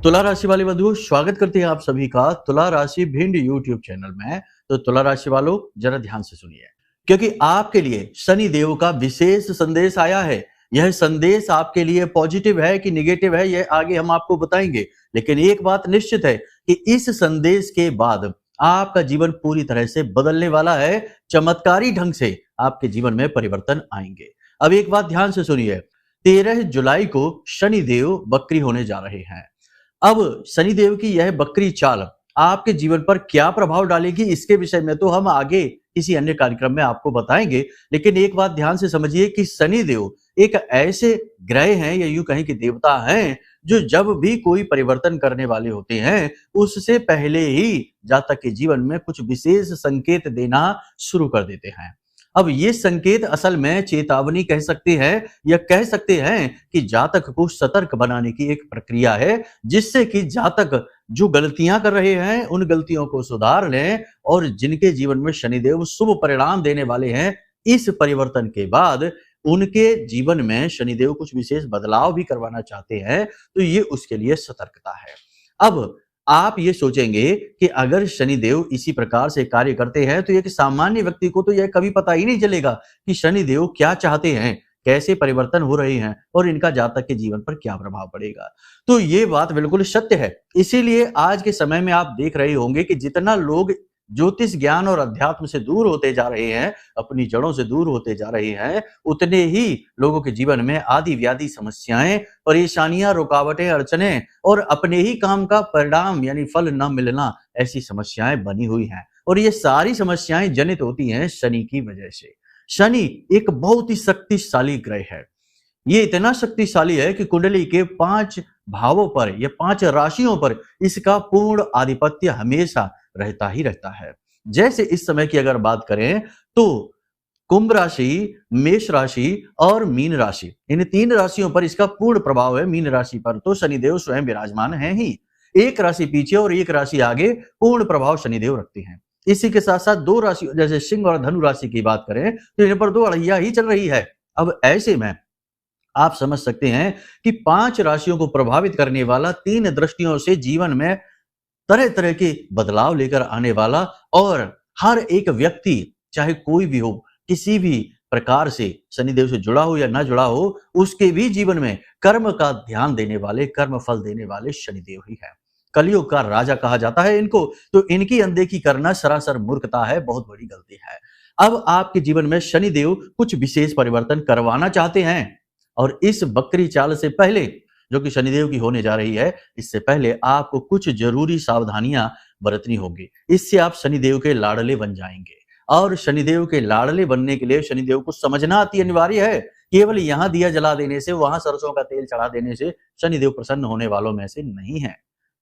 तुला राशि वाले बंधुओं, स्वागत करते हैं आप सभी का तुला राशि भिंड यूट्यूब चैनल में। तो तुला राशि वालों, जरा ध्यान से सुनिए, क्योंकि आपके लिए शनि देव का विशेष संदेश आया है। यह संदेश आपके लिए पॉजिटिव है कि निगेटिव है, यह आगे हम आपको बताएंगे। लेकिन एक बात निश्चित है कि इस संदेश के बाद आपका जीवन पूरी तरह से बदलने वाला है। चमत्कारी ढंग से आपके जीवन में परिवर्तन आएंगे। अब एक बात ध्यान से सुनिए, 13 जुलाई को शनि देव बकरी होने जा रहे हैं। अब शनिदेव की यह बकरी चाल आपके जीवन पर क्या प्रभाव डालेगी, इसके विषय में तो हम आगे किसी अन्य कार्यक्रम में आपको बताएंगे। लेकिन एक बात ध्यान से समझिए कि शनिदेव एक ऐसे ग्रह हैं या यूं कहें कि देवता हैं, जो जब भी कोई परिवर्तन करने वाले होते हैं उससे पहले ही जातक के जीवन में कुछ विशेष संकेत देना शुरू कर देते हैं। अब ये संकेत असल में चेतावनी कह सकते हैं या कह सकते हैं कि जातक को सतर्क बनाने की एक प्रक्रिया है, जिससे कि जातक जो गलतियां कर रहे हैं उन गलतियों को सुधार लें, और जिनके जीवन में शनिदेव शुभ परिणाम देने वाले हैं, इस परिवर्तन के बाद उनके जीवन में शनिदेव कुछ विशेष बदलाव भी करवाना चाहते हैं, तो ये उसके लिए सतर्कता है। अब आप ये सोचेंगे कि अगर शनिदेव इसी प्रकार से कार्य करते हैं तो एक सामान्य व्यक्ति को तो यह कभी पता ही नहीं चलेगा कि शनिदेव क्या चाहते हैं, कैसे परिवर्तन हो रहे हैं और इनका जातक के जीवन पर क्या प्रभाव पड़ेगा। तो ये बात बिल्कुल सत्य है। इसीलिए आज के समय में आप देख रहे होंगे कि जितना लोग ज्योतिष ज्ञान और अध्यात्म से दूर होते जा रहे हैं, अपनी जड़ों से दूर होते जा रहे हैं, उतने ही लोगों के जीवन में आदि व्याधि समस्याएं, परेशानियां, रुकावटें, अड़चने और अपने ही काम का परिणाम यानी फल न मिलना, ऐसी समस्याएं बनी हुई हैं। और ये सारी समस्याएं जनित होती हैं शनि की वजह से। शनि एक बहुत ही शक्तिशाली ग्रह है। ये इतना शक्तिशाली है कि कुंडली के 5 भावों पर या 5 राशियों पर इसका पूर्ण आधिपत्य हमेशा रहता ही रहता है। जैसे इस समय की अगर बात करें तो कुंभ राशि, मेष राशि और मीन राशि, इन 3 राशियों पर इसका पूर्ण प्रभाव है। मीन राशि पर तो शनिदेव स्वयं विराजमान हैं ही, एक राशि पीछे और एक राशि आगे पूर्ण प्रभाव शनिदेव रखते हैं। इसी के साथ साथ 2 राशि जैसे सिंह और धनु राशि की बात करें तो इन पर 2 अड़ैया ही चल रही है। अब ऐसे में आप समझ सकते हैं कि 5 राशियों को प्रभावित करने वाला 3 दृष्टियों से जीवन में तरह तरह के बदलाव लेकर आने वाला, और हर एक व्यक्ति चाहे कोई भी हो, किसी भी प्रकार से शनिदेव से जुड़ा हो या ना जुड़ा हो, उसके भी जीवन में कर्म का ध्यान देने वाले, कर्म फल देने वाले शनिदेव ही है। कलयुग का राजा कहा जाता है इनको, तो इनकी अनदेखी करना सरासर मूर्खता है, बहुत बड़ी गलती है। अब आपके जीवन में शनिदेव कुछ विशेष परिवर्तन करवाना चाहते हैं, और इस बकरी चाल से पहले जो कि शनिदेव की होने जा रही है, इससे पहले आपको कुछ जरूरी सावधानियां बरतनी होगी। इससे आप शनिदेव के लाडले बन जाएंगे, और शनिदेव के लाडले बनने के लिए शनिदेव को समझना अति अनिवार्य है। केवल यहां दिया जला देने से, वहां सरसों का तेल चढ़ा देने से शनिदेव प्रसन्न होने वालों में से नहीं है।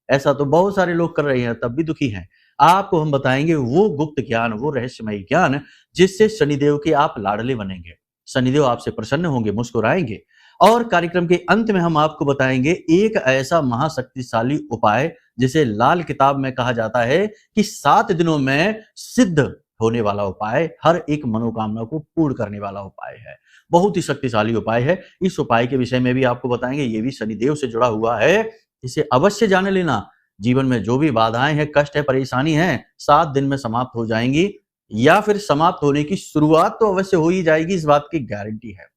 ऐसा तो बहुत सारे लोग कर रहे हैं, तब भी दुखी हैं। आपको हम बताएंगे वो गुप्त ज्ञान, वो रहस्यमय ज्ञान, जिससे शनिदेव के आप लाडले बनेंगे, शनिदेव आपसे प्रसन्न होंगे, मुस्कुराएंगे। और कार्यक्रम के अंत में हम आपको बताएंगे एक ऐसा महाशक्तिशाली उपाय जिसे लाल किताब में कहा जाता है कि 7 दिनों में सिद्ध होने वाला उपाय, हर एक मनोकामना को पूर्ण करने वाला उपाय है। बहुत ही शक्तिशाली उपाय है। इस उपाय के विषय में भी आपको बताएंगे, ये भी शनिदेव से जुड़ा हुआ है, इसे अवश्य जान लेना। जीवन में जो भी बाधाएं हैं, कष्ट है, परेशानी है, 7 दिन में समाप्त हो जाएंगी, या फिर समाप्त होने की शुरुआत तो अवश्य हो ही जाएगी, इस बात की गारंटी है।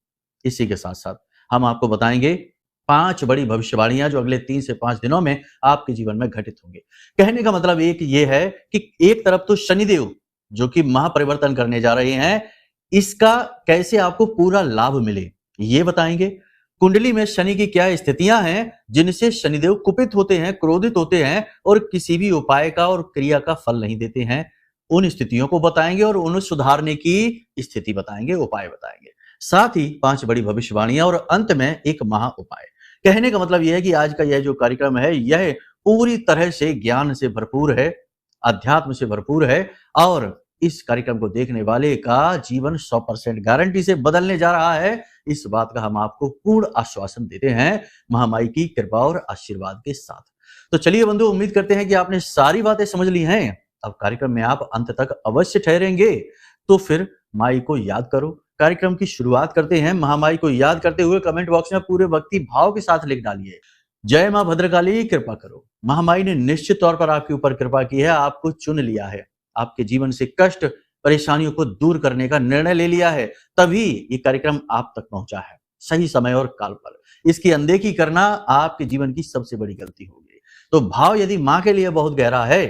इसी के साथ साथ हम आपको बताएंगे 5 बड़ी भविष्यवाणियां जो अगले 3 से 5 दिनों में आपके जीवन में घटित होंगे। कहने का मतलब एक ये है कि एक तरफ तो शनिदेव जो कि महापरिवर्तन करने जा रहे हैं, इसका कैसे आपको पूरा लाभ मिले ये बताएंगे। कुंडली में शनि की क्या स्थितियां हैं जिनसे शनिदेव कुपित होते हैं, क्रोधित होते हैं और किसी भी उपाय का और क्रिया का फल नहीं देते हैं, उन स्थितियों को बताएंगे और उन्हें सुधारने की स्थिति बताएंगे, उपाय बताएंगे। साथ ही 5 बड़ी भविष्यवाणियां और अंत में एक महा उपाय। कहने का मतलब यह है कि आज का यह जो कार्यक्रम है, यह पूरी तरह से ज्ञान से भरपूर है, अध्यात्म से भरपूर है, और इस कार्यक्रम को देखने वाले का जीवन 100% गारंटी से बदलने जा रहा है। इस बात का हम आपको पूर्ण आश्वासन देते हैं, महामाई की कृपा और आशीर्वाद के साथ। तो चलिए बंधु, उम्मीद करते हैं कि आपने सारी बातें समझ ली हैं। अब कार्यक्रम में आप अंत तक अवश्य ठहरेंगे, तो फिर माई को याद करो। कार्यक्रम की शुरुआत करते हैं। महामाई को याद करते हुए कमेंट बॉक्स में पूरे भक्ति भाव के साथ लिख डालिए, जय मां भद्रकाली, कृपा करो। महामाई ने निश्चित तौर पर आपके ऊपर कृपा की है, आपको चुन लिया है, आपके जीवन से कष्ट परेशानियों को दूर करने का निर्णय ले लिया है, तभी ये कार्यक्रम आप तक पहुंचा है, सही समय और काल पर। इसकी अनदेखी करना आपके जीवन की सबसे बड़ी गलती होगी। तो भाव यदि माँ के लिए बहुत गहरा है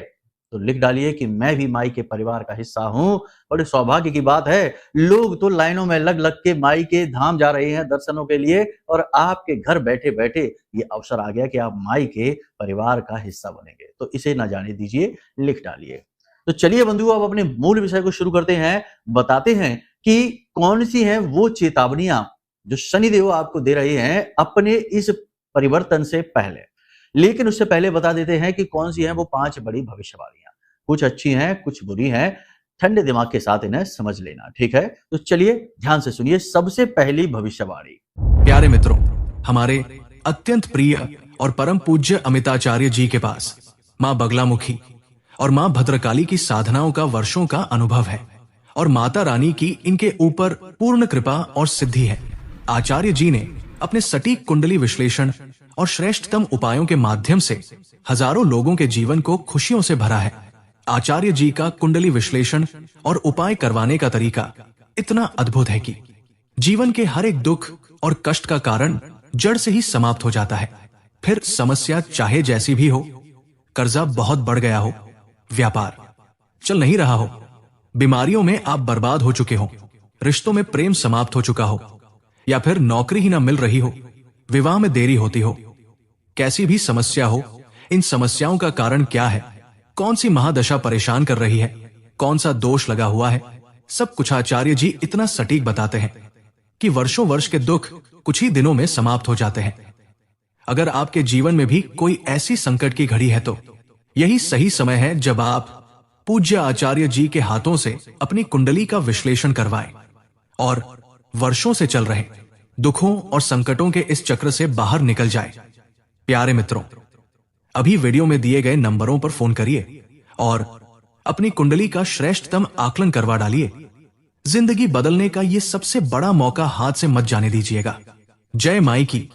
तो लिख डालिए कि मैं भी माई के परिवार का हिस्सा हूं। बड़े सौभाग्य की बात है, लोग तो लाइनों में लग लग के माई के धाम जा रहे हैं दर्शनों के लिए, और आपके घर बैठे बैठे ये अवसर आ गया कि आप माई के परिवार का हिस्सा बनेंगे। तो इसे ना जाने दीजिए, लिख डालिए। तो चलिए बंधुओं, अब अपने मूल विषय को शुरू करते हैं। बताते हैं कि कौन सी है वो चेतावनियां जो शनिदेव आपको दे रहे हैं अपने इस परिवर्तन से पहले। लेकिन उससे पहले बता देते हैं कि कौन सी है वो 5 बड़ी भविष्यवाणियां। कुछ अच्छी हैं, कुछ बुरी हैं। ठंडे दिमाग के साथ इन्हें समझ लेना, ठीक है? तो चलिए ध्यान से सुनिए। सबसे पहली भविष्यवाणी। प्यारे मित्रों, हमारे अत्यंत प्रिय और परम पूज्य अमिताचार्य जी के पास मां बगलामुखी और मां भद्रकाली की साधनाओं का वर्षों का अनुभव है और माता रानी की इनके ऊपर पूर्ण कृपा और सिद्धि है। आचार्य जी ने अपने सटीक कुंडली विश्लेषण और श्रेष्ठतम उपायों के माध्यम से हजारों लोगों के जीवन को खुशियों से भरा है। आचार्य जी का कुंडली विश्लेषण और उपाय करवाने का तरीका इतना अद्भुत है कि जीवन के हर एक दुख और कष्ट का कारण जड़ से ही समाप्त हो जाता है। फिर समस्या चाहे जैसी भी हो, कर्जा बहुत बढ़ गया हो, व्यापार चल नहीं रहा हो, बीमारियों में आप बर्बाद हो चुके हो, रिश्तों में प्रेम समाप्त हो चुका हो, या फिर नौकरी ही ना मिल रही हो, विवाह में देरी होती हो, कैसी भी समस्या हो, इन समस्याओं का कारण क्या है, कौन सी महादशा परेशान कर रही है, कौन सा दोष लगा हुआ है, सब कुछ आचार्य जी इतना सटीक बताते हैं कि वर्षों वर्ष के दुख कुछ ही दिनों में समाप्त हो जाते हैं। अगर आपके जीवन में भी कोई ऐसी संकट की घड़ी है तो यही सही समय है जब आप पूज्य आचार्य जी के हाथों से अपनी कुंडली का विश्लेषण करवाएं और वर्षों से चल रहे दुखों और संकटों के इस चक्र से बाहर निकल जाए। प्यारे मित्रों, अभी वीडियो में दिए गए नंबरों पर फोन करिए और अपनी कुंडली का श्रेष्ठतम आकलन करवा डालिए। जिंदगी बदलने का ये सबसे बड़ा मौका हाथ से मत जाने दीजिएगा। जय माई की,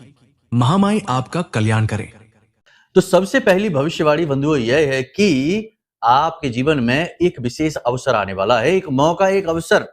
महामाई आपका कल्याण करे। तो सबसे पहली भविष्यवाणी बंधुओं यह है कि आपके जीवन में एक विशेष अवसर आने वाला है, एक मौका, एक अवसर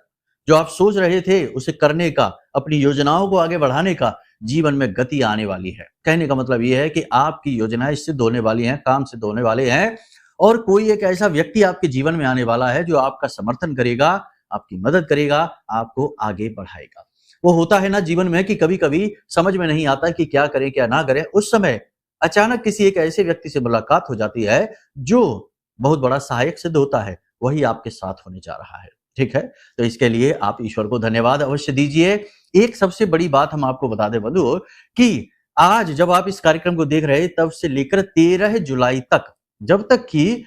जो आप सोच रहे थे उसे करने का, अपनी योजनाओं को आगे बढ़ाने का, जीवन में गति आने वाली है। कहने का मतलब यह है कि आपकी योजनाएं सिद्ध होने वाली हैं, काम सिद्ध होने वाले हैं, और कोई एक ऐसा व्यक्ति आपके जीवन में आने वाला है जो आपका समर्थन करेगा, आपकी मदद करेगा, आपको आगे बढ़ाएगा। वो होता है ना जीवन में कि कभी कभी समझ में नहीं आता कि क्या करें क्या ना करें, उस समय अचानक किसी एक ऐसे व्यक्ति से मुलाकात हो जाती है जो बहुत बड़ा सहायक सिद्ध होता है, वही आपके साथ होने जा रहा है। ठीक है, तो इसके लिए आप ईश्वर को धन्यवाद अवश्य दीजिए। एक सबसे बड़ी बात हम आपको बता दें बंधुओं कि आज जब आप इस कार्यक्रम को देख रहे हैं तब से लेकर 13 जुलाई तक, जब तक कि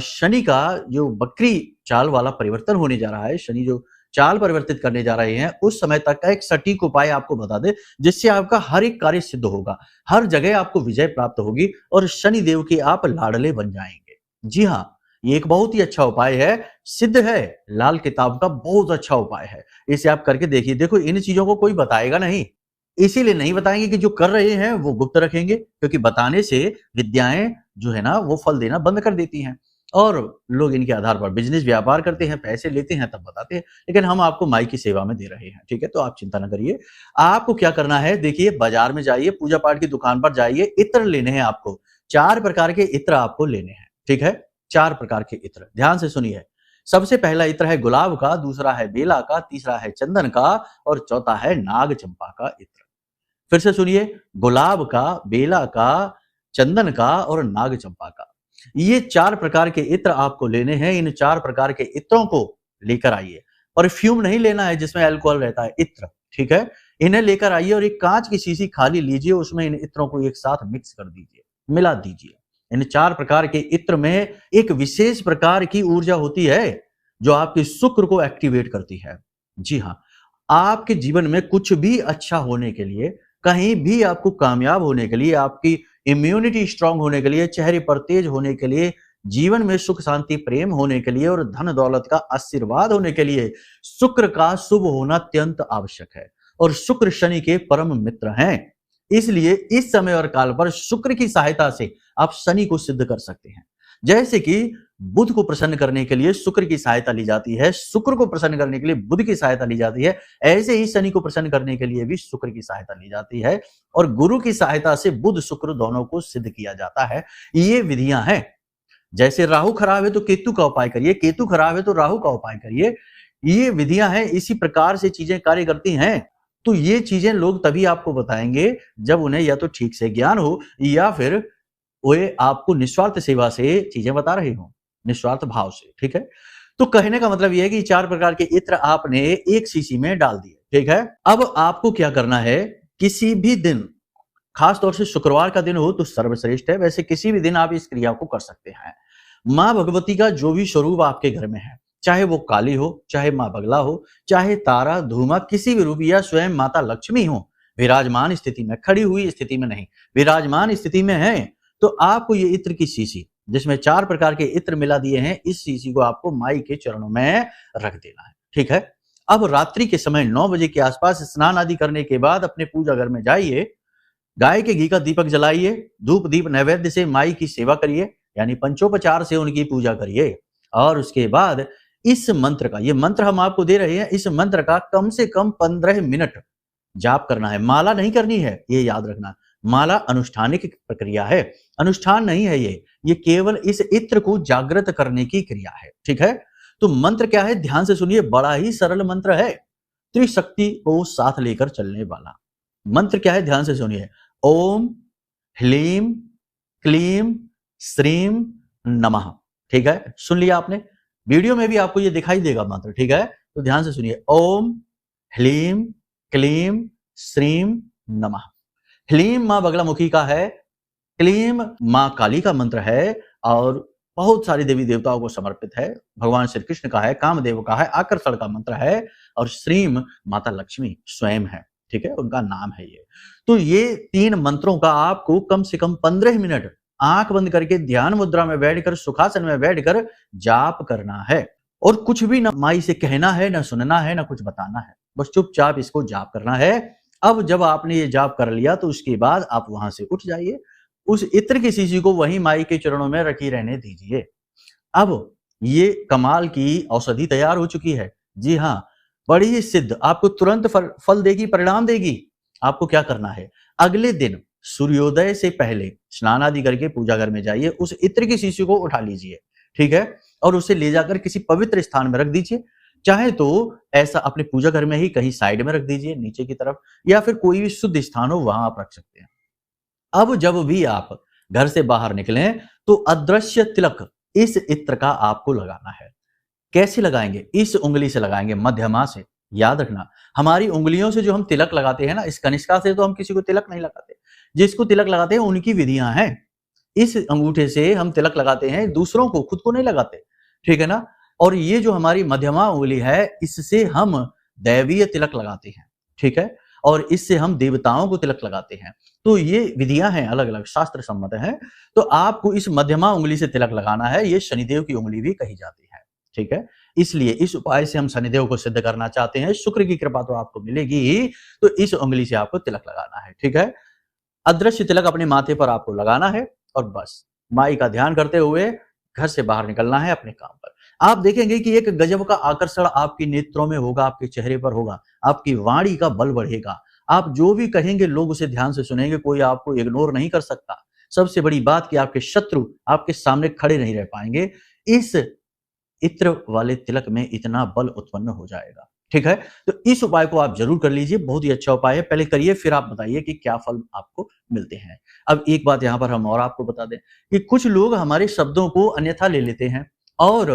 शनि का जो बकरी चाल वाला परिवर्तन होने जा रहा है, शनि जो चाल परिवर्तित करने जा रहे हैं, उस समय तक का एक सटीक उपाय आपको बता दे जिससे आपका हर एक कार्य सिद्ध होगा, हर जगह आपको विजय प्राप्त होगी और शनि देव के आप लाडले बन जाएंगे। जी हाँ, ये एक बहुत ही अच्छा उपाय है, सिद्ध है, लाल किताब का बहुत अच्छा उपाय है। इसे आप करके देखिए। देखो, इन चीजों को कोई बताएगा नहीं, इसीलिए नहीं बताएंगे कि जो कर रहे हैं वो गुप्त रखेंगे, क्योंकि बताने से विद्याएं जो है ना वो फल देना बंद कर देती हैं और लोग इनके आधार पर बिजनेस व्यापार करते हैं, पैसे लेते हैं, तब बताते हैं। लेकिन हम आपको माई की सेवा में दे रहे हैं, ठीक है? तो आप चिंता ना करिए। आपको क्या करना है, देखिए, बाजार में जाइए, पूजा पाठ की दुकान पर जाइए, इत्र लेने हैं आपको। 4 प्रकार के इत्र आपको लेने हैं, ठीक है? 4 प्रकार के इत्र, ध्यान से सुनिए। सबसे पहला इत्र है गुलाब का, दूसरा है बेला का, तीसरा है चंदन का और चौथा है नाग चंपा का इत्र। फिर से सुनिए, गुलाब का, बेला का, चंदन का और नाग चंपा का। ये 4 प्रकार के इत्र आपको लेने हैं। इन 4 प्रकार के इत्रों को लेकर आइए। परफ्यूम नहीं लेना है जिसमें अल्कोहल रहता है, इत्र, ठीक है? इन्हें लेकर आइए और एक कांच की शीशी खाली लीजिए, उसमें इन इत्रों को एक साथ मिक्स कर दीजिए, मिला दीजिए। इन 4 प्रकार के इत्र में एक विशेष प्रकार की ऊर्जा होती है जो आपके शुक्र को एक्टिवेट करती है। जी हाँ, आपके जीवन में कुछ भी अच्छा होने के लिए, कहीं भी आपको कामयाब होने के लिए, आपकी इम्यूनिटी स्ट्रांग होने के लिए, चेहरे पर तेज होने के लिए, जीवन में सुख शांति प्रेम होने के लिए और धन दौलत का आशीर्वाद होने के लिए शुक्र का शुभ होना अत्यंत आवश्यक है। और शुक्र शनि के परम मित्र हैं। इसलिए इस समय और काल पर शुक्र की सहायता से आप शनि को सिद्ध कर सकते हैं। जैसे कि बुध को प्रसन्न करने के लिए शुक्र की सहायता ली जाती है, शुक्र को प्रसन्न करने के लिए बुध की सहायता ली जाती है, ऐसे ही शनि को प्रसन्न करने के लिए भी शुक्र की सहायता ली जाती है और गुरु की सहायता से बुध शुक्र दोनों को सिद्ध किया जाता है। ये विधियां हैं। जैसे राहु खराब है तो केतु का उपाय करिए, केतु खराब है तो राहु का उपाय करिए। ये विधियां हैं, इसी प्रकार से चीजें कार्य करती हैं। तो ये चीजें लोग तभी आपको बताएंगे जब उन्हें या तो ठीक से ज्ञान हो या फिर वे आपको निस्वार्थ सेवा से चीजें बता रहे हो, निस्वार्थ भाव से। ठीक है, तो कहने का मतलब यह है कि 4 प्रकार के इत्र आपने एक शीशी में डाल दिए। ठीक है, अब आपको क्या करना है, किसी भी दिन, खास तौर से शुक्रवार का दिन हो तो सर्वश्रेष्ठ है, वैसे किसी भी दिन आप इस क्रिया को कर सकते हैं। मां भगवती का जो भी स्वरूप आपके घर में है, चाहे वो काली हो, चाहे मां बगला हो, चाहे तारा धूमा, किसी भी रूप, या स्वयं माता लक्ष्मी हो, विराजमान स्थिति में, खड़ी हुई स्थिति में नहीं, विराजमान स्थिति में है, तो आपको ये इत्र की शीशी जिसमें 4 प्रकार के इत्र मिला दिए हैं, इस शीशी को आपको माई के चरणों में रख देना है। ठीक है, अब रात्रि के समय 9 बजे के आसपास स्नान आदि करने के बाद अपने पूजा घर में जाइए, गाय के घी का दीपक जलाइए, धूप दीप नैवेद्य से माई की सेवा करिए, यानी पंचोपचार से उनकी पूजा करिए, और उसके बाद इस मंत्र का, ये मंत्र हम आपको दे रहे हैं, इस मंत्र का कम से कम 15 मिनट जाप करना है। माला नहीं करनी है, ये याद रखना। माला अनुष्ठानिक प्रक्रिया है, अनुष्ठान नहीं है ये केवल इस इत्र को जागृत करने की क्रिया है। ठीक है, तो मंत्र क्या है, ध्यान से सुनिए, बड़ा ही सरल मंत्र है, त्रिशक्ति को साथ लेकर चलने वाला मंत्र। क्या है, ध्यान से सुनिए, ओम ह्लीम क्लीम श्रीम नमः। ठीक है, सुन लिया आपने, वीडियो में भी आपको ये दिखाई देगा मंत्र। ठीक है, तो ध्यान से सुनिए, ओम ह्लीम क्लीम श्रीम नमः। ह्लीम मां बगलामुखी का है, क्लीम मां काली का मंत्र है और बहुत सारे देवी देवताओं को समर्पित है, भगवान श्री कृष्ण का है, कामदेव का है, आकर्षण का मंत्र है, और श्रीम माता लक्ष्मी स्वयं है। ठीक है, उनका नाम है ये। तो ये 3 मंत्रों का आपको कम से कम 15 मिनट आंख बंद करके ध्यान मुद्रा में बैठकर, सुखासन में बैठकर जाप करना है, और कुछ भी ना माई से कहना है, ना सुनना है, ना कुछ बताना है, बस चुपचाप इसको जाप करना है। अब जब आपने ये जाप कर लिया तो उसके बाद आप वहां से उठ जाइए, उस इत्र की शीशी को वहीं माई के चरणों में रखी रहने दीजिए। अब ये कमाल की औषधि तैयार हो चुकी है। जी हाँ, बड़ी ही सिद्ध, आपको तुरंत फल देगी, परिणाम देगी। आपको क्या करना है, अगले दिन सूर्योदय से पहले स्नान आदि करके पूजा घर में जाइए, उस इत्र की शीशी को उठा लीजिए। ठीक है, और उसे ले जाकर किसी पवित्र स्थान में रख दीजिए, चाहे तो ऐसा अपने पूजा घर में ही कहीं साइड में रख दीजिए नीचे की तरफ, या फिर कोई भी शुद्ध स्थान हो वहां आप रख सकते हैं। अब जब भी आप घर से बाहर निकलें तो अदृश्य तिलक इस इत्र का आपको लगाना है। कैसे लगाएंगे, इस उंगली से लगाएंगे, मध्यमा से। याद रखना, हमारी उंगलियों से जो हम तिलक लगाते हैं ना, इस कनिष्का से तो हम किसी को तिलक नहीं लगाते, जिसको तिलक लगाते हैं उनकी विधियां हैं। इस अंगूठे से हम तिलक लगाते हैं, दूसरों को, खुद को नहीं लगाते। ठीक है ना, और ये जो हमारी मध्यमा उंगली है, इससे हम दैवीय तिलक लगाते हैं। ठीक है, और इससे हम देवताओं को तिलक लगाते हैं। तो ये विधियां हैं, अलग अलग शास्त्र सम्मत हैं। तो आपको इस मध्यमा उंगली से तिलक लगाना है, ये शनिदेव की उंगली भी कही जाती है। ठीक है, इसलिए इस उपाय से हम शनिदेव को सिद्ध करना चाहते हैं, शुक्र की कृपा तो आपको मिलेगी ही, तो इस उंगली से आपको तिलक लगाना है। ठीक है, अदृश्य तिलक अपने माथे पर आपको लगाना है, और बस माई का ध्यान करते हुए घर से बाहर निकलना है अपने काम पर। आप देखेंगे कि एक गजब का आकर्षण आपके नेत्रों में होगा, आपके चेहरे पर होगा, आपकी वाणी का बल बढ़ेगा। आप जो भी कहेंगे लोग उसे ध्यान से सुनेंगे, कोई आपको इग्नोर नहीं कर सकता। सबसे बड़ी बात कि आपके शत्रु आपके सामने खड़े नहीं रह पाएंगे। इस इत्र वाले तिलक में इतना बल उत्पन्न हो जाएगा। ठीक है, तो इस उपाय को आप जरूर कर लीजिए, बहुत ही अच्छा उपाय है। पहले करिए, फिर आप बताइए कि क्या फल आपको मिलते हैं। अब एक बात यहां पर हम और आपको बता दें कि कुछ लोग हमारे शब्दों को अन्यथा ले लेते हैं और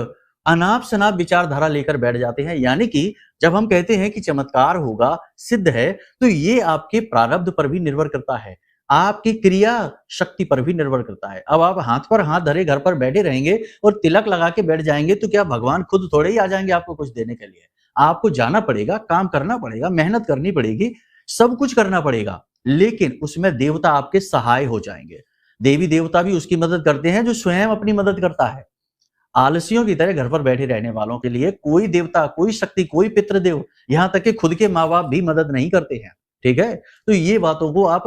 अनाप शनाप विचारधारा लेकर बैठ जाते हैं। यानी कि जब हम कहते हैं कि चमत्कार होगा, सिद्ध है, तो ये आपके प्रारब्ध पर भी निर्भर करता है, आपकी क्रिया शक्ति पर भी निर्भर करता है। अब आप हाथ पर हाथ धरे घर पर बैठे रहेंगे और तिलक लगा के बैठ जाएंगे, तो क्या भगवान खुद थोड़े ही आ जाएंगे आपको कुछ देने के लिए? आपको जाना पड़ेगा, काम करना पड़ेगा, मेहनत करनी पड़ेगी, सब कुछ करना पड़ेगा, लेकिन उसमें देवता आपके सहाय हो जाएंगे। देवी देवता भी उसकी मदद करते हैं जो स्वयं अपनी मदद करता है। आलसियों की तरह घर पर बैठे रहने वालों के लिए कोई देवता, कोई शक्ति, कोई पितृदेव, यहां तक कि खुद के माँ बाप भी मदद नहीं करते हैं। ठीक है, तो ये बातों को आप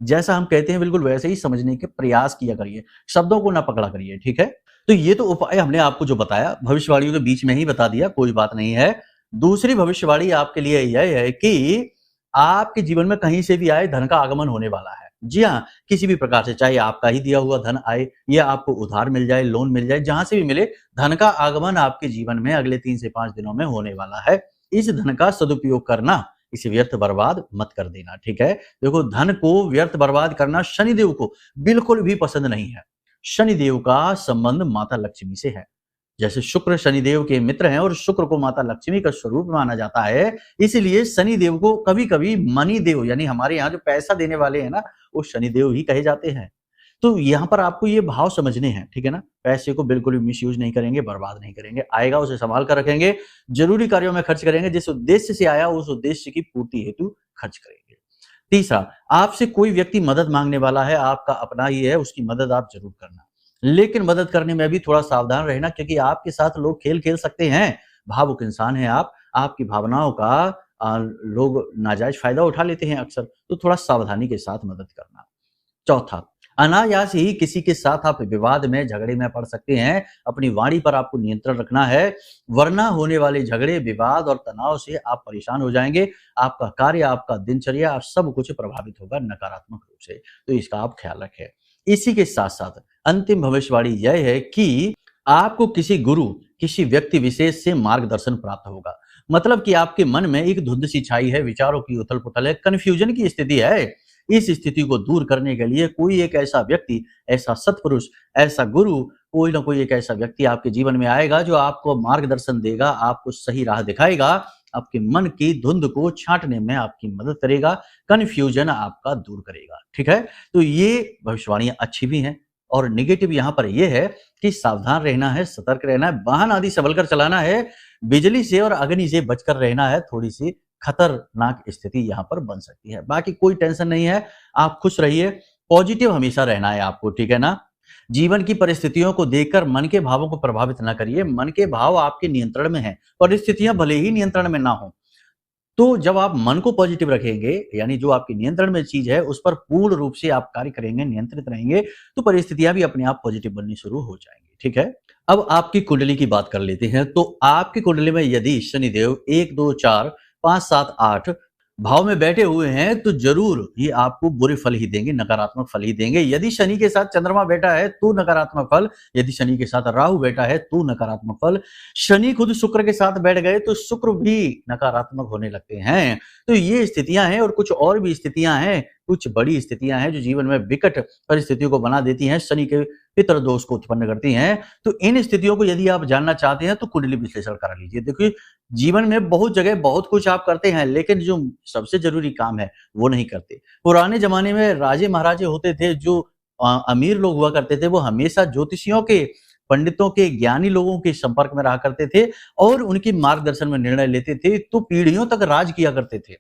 जैसा हम कहते हैं बिल्कुल वैसे ही समझने के प्रयास किया करिए, शब्दों को ना पकड़ा करिए, ठीक है? तो ये तो उपाय हमने आपको जो बताया, भविष्यवाणियों के बीच में ही बता दिया, कोई बात नहीं है। दूसरी भविष्यवाणी आपके लिए यह है कि आपके जीवन में कहीं से भी आए धन का आगमन होने वाला है। जी हाँ, किसी भी प्रकार से, चाहे आपका ही दिया हुआ धन आए या आपको उधार मिल जाए, लोन मिल जाए, जहाँ से भी मिले, धन का आगमन आपके जीवन में अगले 3 से 5 दिनों में होने वाला है। इस धन का सदुपयोग करना, इसे व्यर्थ बर्बाद मत कर देना, ठीक है? देखो, धन को व्यर्थ बर्बाद करना शनिदेव को बिल्कुल भी पसंद नहीं है। शनिदेव का संबंध माता लक्ष्मी से है। जैसे शुक्र शनिदेव के मित्र हैं और शुक्र को माता लक्ष्मी का स्वरूप माना जाता है, इसलिए शनिदेव को कभी-कभी मनी देव, यानी हमारे यहाँ जो पैसा देने वाले हैं ना, वो शनिदेव ही कहे जाते हैं। तो यहाँ पर आपको ये भाव समझने हैं, ठीक है ना? पैसे को बिल्कुल भी मिसयूज नहीं करेंगे, बर्बाद नहीं करेंगे। आएगा उसे संभाल कर रखेंगे, जरूरी कार्यों में खर्च करेंगे, जिस उद्देश्य से आया उस उद्देश्य की पूर्ति हेतु खर्च करेंगे। तीसरा, आपसे कोई व्यक्ति मदद मांगने वाला है, आपका अपना ही है, उसकी मदद आप जरूर करना। लेकिन मदद करने में भी थोड़ा सावधान रहना, क्योंकि आपके साथ लोग खेल खेल सकते हैं। भावुक इंसान हैं आप, आपकी भावनाओं का लोग नाजायज फायदा उठा लेते हैं अक्सर, तो थोड़ा सावधानी के साथ मदद करना। चौथा, अनायास ही किसी के साथ आप विवाद में, झगड़े में पड़ सकते हैं। अपनी वाणी पर आपको नियंत्रण रखना है, वरना होने वाले झगड़े, विवाद और तनाव से आप परेशान हो जाएंगे। आपका कार्य, आपका दिनचर्या, आप सब कुछ प्रभावित होगा नकारात्मक रूप से। तो इसका आप ख्याल रखें। इसी के साथ साथ अंतिम भविष्यवाणी यह है कि आपको किसी गुरु, किसी व्यक्ति विशेष से मार्गदर्शन प्राप्त होगा। मतलब कि आपके मन में एक धुंध सी छाई है, विचारों की उथल-पुथल है, कन्फ्यूजन की स्थिति है। इस स्थिति को दूर करने के लिए कोई एक ऐसा व्यक्ति, ऐसा सत्पुरुष, ऐसा गुरु, कोई ना कोई एक ऐसा व्यक्ति आपके जीवन में आएगा जो आपको मार्गदर्शन देगा, आपको सही राह दिखाएगा, आपके मन की धुंध को छांटने में आपकी मदद करेगा, कन्फ्यूजन आपका दूर करेगा, ठीक है? तो ये भविष्यवाणियां अच्छी भी हैं, और नेगेटिव यहाँ पर यह है कि सावधान रहना है, सतर्क रहना है, वाहन आदि संभल कर चलाना है, बिजली से और अग्नि से बचकर रहना है। थोड़ी सी खतरनाक स्थिति यहाँ पर बन सकती है। बाकी कोई टेंशन नहीं है, आप खुश रहिए, पॉजिटिव हमेशा रहना है आपको, ठीक है ना? जीवन की परिस्थितियों को देखकर मन के भावों को प्रभावित ना करिए। मन के भाव आपके नियंत्रण में हैं, परिस्थितियां भले ही नियंत्रण में ना हो, तो जब आप मन को पॉजिटिव रखेंगे, यानी जो आपके नियंत्रण में चीज है उस पर पूर्ण रूप से आप कार्य करेंगे, नियंत्रित रहेंगे, तो परिस्थितियां भी अपने आप पॉजिटिव बननी शुरू हो जाएंगी, ठीक है? अब आपकी कुंडली की बात कर लेते हैं। तो आपकी कुंडली में यदि शनिदेव 1, 2, 4, 5, 7, 8 भाव में बैठे हुए हैं, तो जरूर ये आपको बुरे फल ही देंगे, नकारात्मक फल ही देंगे। यदि शनि के साथ चंद्रमा बैठा है तो नकारात्मक फल, यदि शनि के साथ राहु बैठा है तो नकारात्मक फल, शनि खुद शुक्र के साथ बैठ गए तो शुक्र भी नकारात्मक होने लगते हैं। तो ये स्थितियां हैं, और कुछ और भी स्थितियां हैं, कुछ बड़ी स्थितियां हैं जो जीवन में विकट परिस्थितियों को बना देती हैं, शनि के पितर दोष को उत्पन्न करती हैं। तो इन स्थितियों को यदि आप जानना चाहते हैं तो कुंडली विश्लेषण करा लीजिए। देखिए, जीवन में बहुत जगह बहुत कुछ आप करते हैं, लेकिन जो सबसे जरूरी काम है वो नहीं करते। पुराने जमाने में राजे महाराजे होते थे, जो अमीर लोग हुआ करते थे, वो हमेशा ज्योतिषियों के, पंडितों के, ज्ञानी लोगों के संपर्क में रहा करते थे और उनके मार्गदर्शन में निर्णय लेते थे, तो पीढ़ियों तक राज किया करते थे,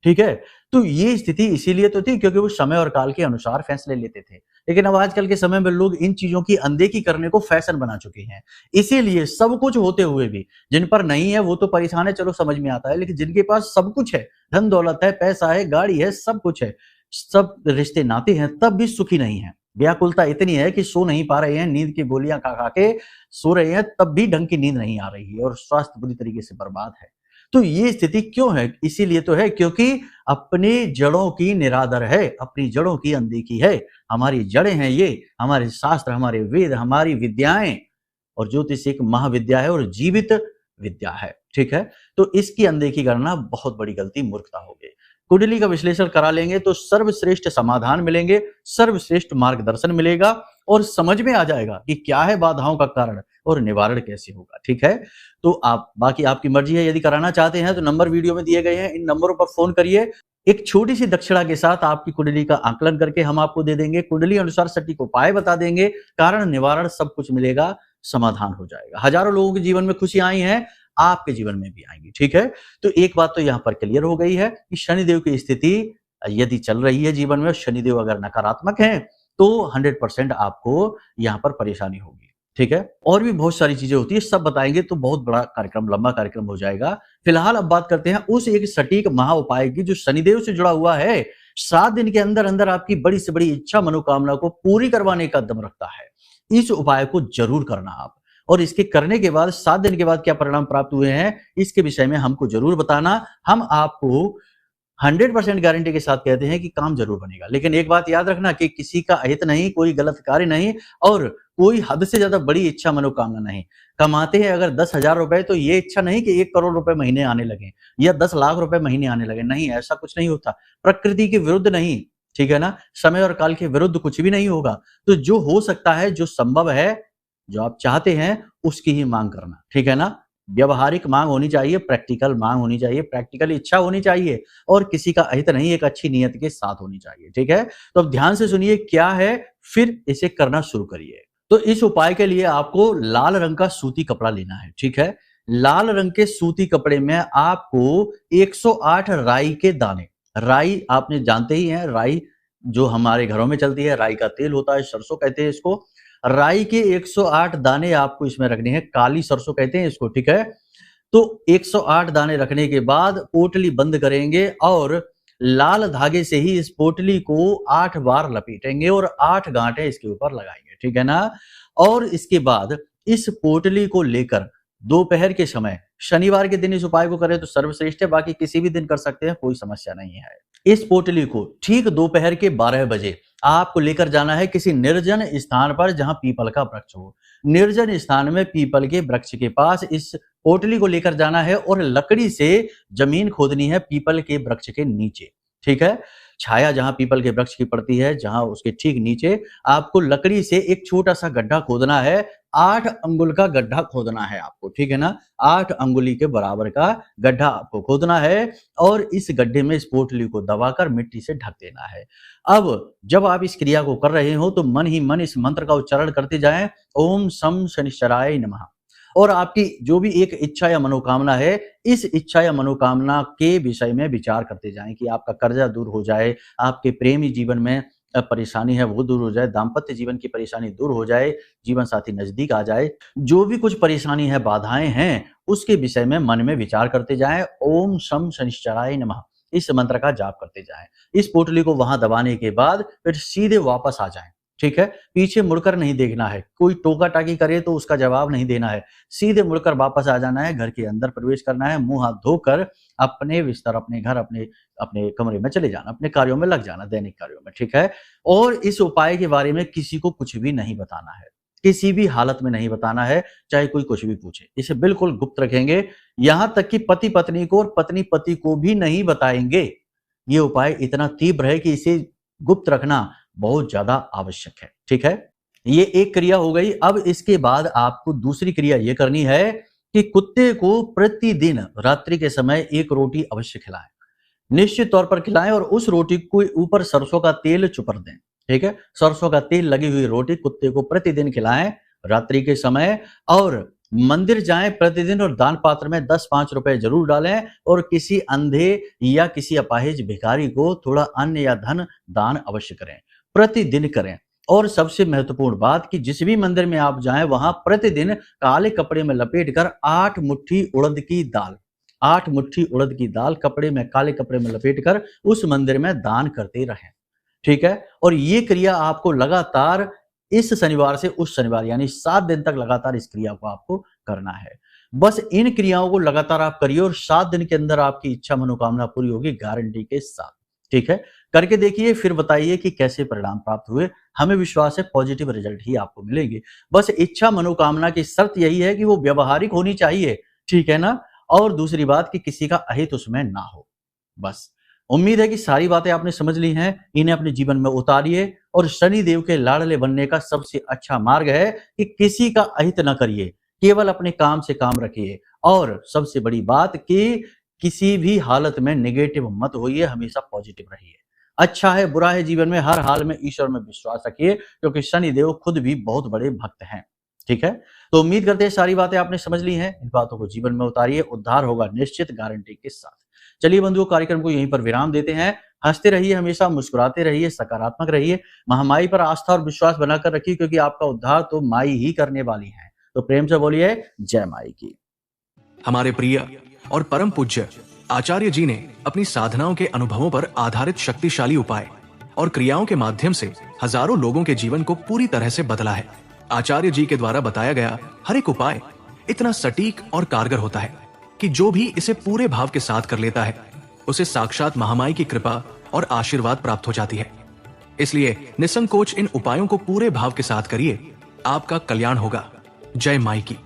ठीक है? तो ये स्थिति इसीलिए तो थी क्योंकि वो समय और काल के अनुसार फैसले लेते थे। लेकिन अब आजकल के समय में लोग इन चीजों की अनदेखी करने को फैशन बना चुके हैं। इसीलिए सब कुछ होते हुए भी जिन पर नहीं है वो तो परेशान है, चलो समझ में आता है, लेकिन जिनके पास सब कुछ है, धन दौलत है, पैसा है, गाड़ी है, सब कुछ है, सब रिश्ते नाते हैं, तब भी सुखी नहीं है। व्याकुलता इतनी है कि सो नहीं पा रहे हैं, नींद की गोलियां खा खा के सो रहे हैं, तब भी ढंग की नींद नहीं आ रही है और स्वास्थ्य बुरी तरीके से बर्बाद है। तो ये स्थिति क्यों है? इसीलिए तो है क्योंकि अपनी जड़ों की निरादर है, अपनी जड़ों की अनदेखी है। हमारी जड़ें हैं ये, हमारे शास्त्र, हमारे वेद, हमारी विद्याएं, और ज्योतिष एक महाविद्या है और जीवित विद्या है, ठीक है? तो इसकी अनदेखी करना बहुत बड़ी गलती, मूर्खता होगी। कुंडली का विश्लेषण करा लेंगे तो सर्वश्रेष्ठ समाधान मिलेंगे, सर्वश्रेष्ठ मार्गदर्शन मिलेगा और समझ में आ जाएगा कि क्या है बाधाओं का कारण और निवारण कैसे होगा, ठीक है? तो आप, बाकी आपकी मर्जी है, यदि कराना चाहते हैं तो नंबर वीडियो में दिए गए हैं, इन नंबरों पर फोन करिए। एक छोटी सी दक्षिणा के साथ आपकी कुंडली का आकलन करके हम आपको दे देंगे, कुंडली अनुसार सटीक उपाय बता देंगे, कारण निवारण सब कुछ मिलेगा, समाधान हो जाएगा। हजारों लोगों के जीवन में खुशियां आई हैं, आपके जीवन में भी आएंगी, ठीक है? तो एक बात तो यहाँ पर क्लियर हो गई है कि शनिदेव की स्थिति यदि चल रही है जीवन में, शनिदेव अगर नकारात्मक है तो 100% आपको यहाँ पर परेशानी होगी, ठीक है? और भी बहुत सारी चीजें होती है, सब बताएंगे तो बहुत बड़ा कार्यक्रम, लंबा कार्यक्रम हो जाएगा। फिलहाल अब बात करते हैं उस एक सटीक महा उपाय की जो शनिदेव से जुड़ा हुआ है, 7 दिन के अंदर अंदर आपकी बड़ी से बड़ी इच्छा मनोकामना को पूरी करवाने का दम रखता है। इस उपाय को जरूर करना आप, और इसके करने के बाद 7 दिन के बाद क्या परिणाम प्राप्त हुए हैं इसके विषय में हमको जरूर बताना। हम आपको 100% गारंटी के साथ कहते हैं कि काम जरूर बनेगा। लेकिन एक बात याद रखना कि किसी का अहित नहीं, कोई गलत कार्य नहीं, और कोई हद से ज्यादा बड़ी इच्छा मनोकामना नहीं। कमाते हैं अगर 10,000 रुपए, तो ये इच्छा नहीं कि 1 करोड़ रुपए महीने आने लगे या 10 लाख रुपए महीने आने लगे। नहीं, ऐसा कुछ नहीं होता। प्रकृति के विरुद्ध नहीं, ठीक है ना, समय और काल के विरुद्ध कुछ भी नहीं होगा। तो जो हो सकता है, जो संभव है, जो आप चाहते हैं, उसकी ही मांग करना, ठीक है ना। व्यवहारिक मांग होनी चाहिए, प्रैक्टिकल मांग होनी चाहिए, प्रैक्टिकल इच्छा होनी चाहिए, और किसी का अहित नहीं, एक अच्छी नियत के साथ होनी चाहिए, ठीक है। तो अब ध्यान से सुनिए क्या है, फिर इसे करना शुरू करिए। तो इस उपाय के लिए आपको लाल रंग का सूती कपड़ा लेना है, ठीक है। लाल रंग के सूती कपड़े में आपको 108 राई के दाने, राई आपने जानते ही हैं, राई जो हमारे घरों में चलती है, राई का तेल होता है, सरसों कहते हैं इसको। राई के 108 दाने आपको इसमें रखने हैं, काली सरसों कहते हैं इसको, ठीक है। तो 108 दाने रखने के बाद पोटली बंद करेंगे और लाल धागे से ही इस पोटली को 8 बार लपेटेंगे और 8 गांठें इसके ऊपर लगाएंगे, ठीक है ना। और इसके बाद इस पोटली को लेकर दोपहर के समय, शनिवार के दिन इस उपाय को करें तो सर्वश्रेष्ठ है, बाकी किसी भी दिन कर सकते हैं, कोई समस्या नहीं है। इस पोटली को ठीक दोपहर के 12 बजे आपको लेकर जाना है किसी निर्जन स्थान पर जहां पीपल का वृक्ष हो। निर्जन स्थान में पीपल के वृक्ष के पास इस पोटली को लेकर जाना है और लकड़ी से जमीन खोदनी है पीपल के वृक्ष के नीचे, ठीक है। छाया जहां पीपल के वृक्ष की पड़ती है, जहां उसके ठीक नीचे आपको लकड़ी से एक छोटा सा गड्ढा खोदना है। 8 अंगुल का गड्ढा खोदना है आपको, ठीक है ना। 8 अंगुली के बराबर का गड्ढा आपको खोदना है और इस गड्ढे में इस पोटली को दबाकर मिट्टी से ढक देना है। अब जब आप इस क्रिया को कर रहे हो तो मन ही मन इस मंत्र का उच्चारण करते जाएं, ओम शम शनिश्चराय नमः। और आपकी जो भी एक इच्छा या मनोकामना है, इस इच्छा या मनोकामना के विषय में विचार करते जाएं कि आपका कर्जा दूर हो जाए, आपके प्रेमी जीवन में परेशानी है वो दूर हो जाए, दाम्पत्य जीवन की परेशानी दूर हो जाए, जीवन साथी नजदीक आ जाए, जो भी कुछ परेशानी है, बाधाएं हैं, उसके विषय में मन में विचार करते जाएं। ओम शम शनिश्चराय नमः इस मंत्र का जाप करते जाएं। इस पोटली को वहां दबाने के बाद फिर सीधे वापस आ जाएं, ठीक है। पीछे मुड़कर नहीं देखना है, कोई टोका टाकी करे तो उसका जवाब नहीं देना है, सीधे मुड़कर वापस आ जाना है, घर के अंदर प्रवेश करना है, मुंह हाथ धोकर अपने बिस्तर, अपने घर, अपने अपने कमरे में चले जाना, अपने कार्यों में लग जाना, दैनिक कार्यों में, ठीक है। और इस उपाय के बारे में किसी को कुछ भी नहीं बताना है, किसी भी हालत में नहीं बताना है, चाहे कोई कुछ भी पूछे, इसे बिल्कुल गुप्त रखेंगे। यहां तक कि पति पत्नी को और पत्नी पति को भी नहीं बताएंगे। ये उपाय इतना तीव्र है कि इसे गुप्त रखना बहुत ज्यादा आवश्यक है, ठीक है। ये एक क्रिया हो गई। अब इसके बाद आपको दूसरी क्रिया ये करनी है कि कुत्ते को प्रतिदिन रात्रि के समय एक रोटी अवश्य खिलाएं, निश्चित तौर पर खिलाएं, और उस रोटी को ऊपर सरसों का तेल चुपर दें, ठीक है। सरसों का तेल लगी हुई रोटी कुत्ते को प्रतिदिन खिलाएं रात्रि के समय, और मंदिर जाएं प्रतिदिन और दान पात्र में 10-5 रुपए जरूर डालें, और किसी अंधे या किसी अपाहिज भिखारी को थोड़ा अन्न या धन दान अवश्य करें, प्रतिदिन करें। और सबसे महत्वपूर्ण बात कि जिस भी मंदिर में आप जाएं वहां प्रतिदिन काले कपड़े में लपेटकर 8 मुट्ठी उड़द की दाल, 8 मुट्ठी उड़द की दाल कपड़े में, काले कपड़े में लपेटकर उस मंदिर में दान करते रहें, ठीक है। और ये क्रिया आपको लगातार इस शनिवार से उस शनिवार यानी 7 दिन तक लगातार इस क्रिया को आपको करना है। बस इन क्रियाओं को लगातार आप करिए और 7 दिन के अंदर आपकी इच्छा मनोकामना पूरी होगी, गारंटी के साथ, ठीक है। करके देखिए, फिर बताइए कि कैसे परिणाम प्राप्त हुए। हमें विश्वास है पॉजिटिव रिजल्ट ही आपको मिलेंगे। बस इच्छा मनोकामना की शर्त यही है कि वो व्यवहारिक होनी चाहिए, ठीक है ना। और दूसरी बात कि किसी का अहित उसमें ना हो। बस उम्मीद है कि सारी बातें आपने समझ ली हैं, इन्हें अपने जीवन में उतारिए। और शनि देव के लाडले बनने का सबसे अच्छा मार्ग है कि किसी का अहित न करिए, केवल अपने काम से काम रखिए। और सबसे बड़ी बात कि किसी भी हालत में नेगेटिव मत होइए, हमेशा पॉजिटिव रहिए। अच्छा है बुरा है जीवन में, हर हाल में ईश्वर में विश्वास रखिए, क्योंकि शनि देव खुद भी बहुत बड़े भक्त हैं, ठीक है। तो उम्मीद करते हैं सारी बातें आपने समझ ली हैं। इन बातों को जीवन में उतारिए, उद्धार होगा निश्चित, गारंटी के साथ। चलिए बंधुओं, कार्यक्रम को यहीं पर विराम देते हैं। हंसते रहिए, हमेशा मुस्कुराते रहिए, सकारात्मक रहिए, महामाई पर आस्था और विश्वास बनाकर रखिए, क्योंकि आपका उद्धार तो माई ही करने वाली है। तो प्रेम से बोलिए जय माई की। हमारे प्रिय और परम पूज्य आचार्य जी ने अपनी साधनाओं के अनुभवों पर आधारित शक्तिशाली उपाय और क्रियाओं के माध्यम से हजारों लोगों के जीवन को पूरी तरह से बदला है। आचार्य जी के द्वारा बताया गया हर एक उपाय इतना सटीक और कारगर होता है कि जो भी इसे पूरे भाव के साथ कर लेता है उसे साक्षात महामाई की कृपा और आशीर्वाद प्राप्त हो जाती है। इसलिए निसंकोच इन उपायों को पूरे भाव के साथ करिए, आपका कल्याण होगा। जय माई की।